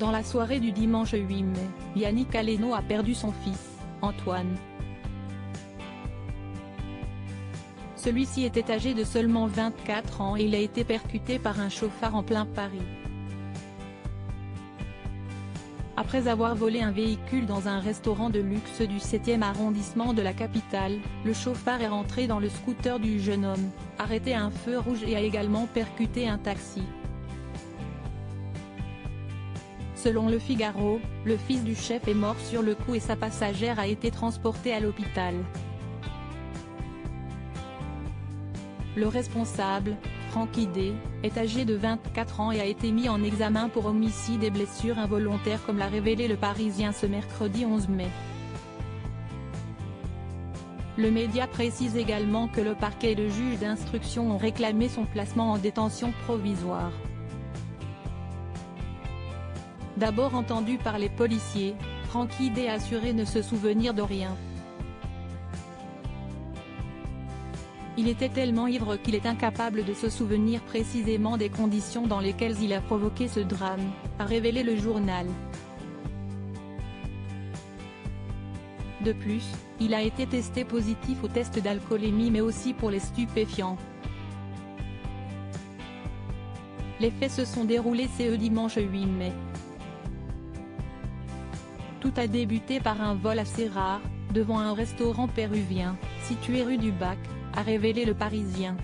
Dans la soirée du dimanche 8 mai, Yannick Aleno a perdu son fils, Antoine. Celui-ci était âgé de seulement 24 ans et il a été percuté par un chauffard en plein Paris. Après avoir volé un véhicule dans un restaurant de luxe du 7e arrondissement de la capitale, le chauffard est rentré dans le scooter du jeune homme, arrêté à un feu rouge et a également percuté un taxi. Selon Le Figaro, le fils du chef est mort sur le coup et sa passagère a été transportée à l'hôpital. Le responsable, Francky D, est âgé de 24 ans et a été mis en examen pour homicide et blessures involontaires comme l'a révélé Le Parisien ce mercredi 11 mai. Le média précise également que le parquet et le juge d'instruction ont réclamé son placement en détention provisoire. D'abord entendu par les policiers, Francky D a assuré ne se souvenir de rien. Il était tellement ivre qu'il est incapable de se souvenir précisément des conditions dans lesquelles il a provoqué ce drame, a révélé le journal. De plus, il a été testé positif au test d'alcoolémie mais aussi pour les stupéfiants. Les faits se sont déroulés ce dimanche 8 mai. Tout a débuté par un vol assez rare, devant un restaurant péruvien, situé rue du Bac, a révélé Le Parisien.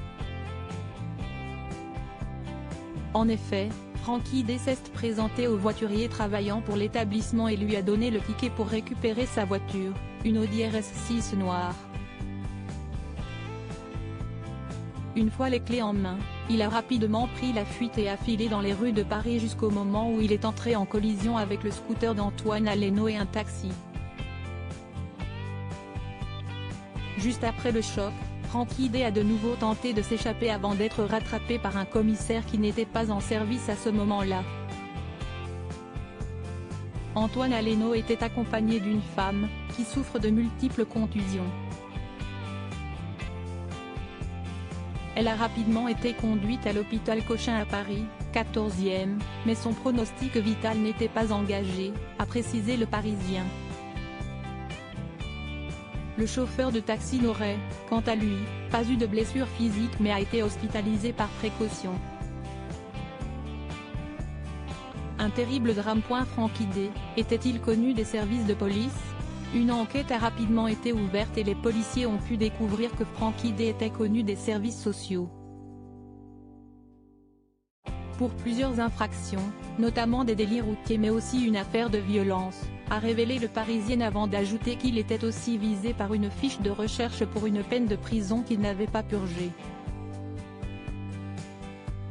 En effet, Francky D s'est présenté au voiturier travaillant pour l'établissement et lui a donné le ticket pour récupérer sa voiture, une Audi RS6 noire. Une fois les clés en main, il a rapidement pris la fuite et a filé dans les rues de Paris jusqu'au moment où il est entré en collision avec le scooter d'Antoine Aleno et un taxi. Juste après le choc, Francky D a de nouveau tenté de s'échapper avant d'être rattrapé par un commissaire qui n'était pas en service à ce moment-là. Antoine Aleno était accompagné d'une femme, qui souffre de multiples contusions. Elle a rapidement été conduite à l'hôpital Cochin à Paris, 14e, mais son pronostic vital n'était pas engagé, a précisé Le Parisien. Le chauffeur de taxi n'aurait, quant à lui, pas eu de blessure physique mais a été hospitalisé par précaution. Un terrible drame. Francky D, était-il connu des services de police? Une enquête a rapidement été ouverte et les policiers ont pu découvrir que Francky D était connu des services sociaux. Pour plusieurs infractions, notamment des délits routiers mais aussi une affaire de violence, a révélé Le Parisien avant d'ajouter qu'il était aussi visé par une fiche de recherche pour une peine de prison qu'il n'avait pas purgée.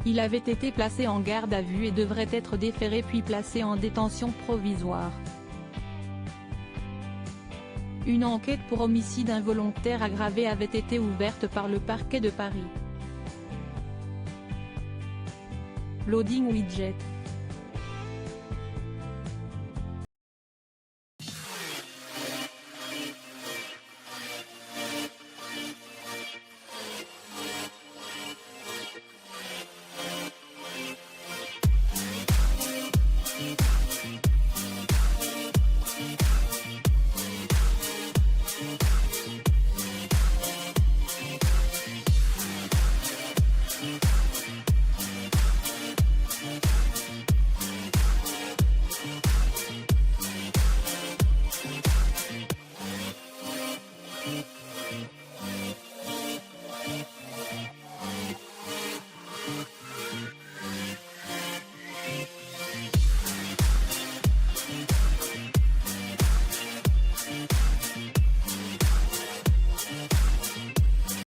Il avait été placé en garde à vue et devrait être déféré puis placé en détention provisoire. Une enquête pour homicide involontaire aggravé avait été ouverte par le parquet de Paris. Loading Widget.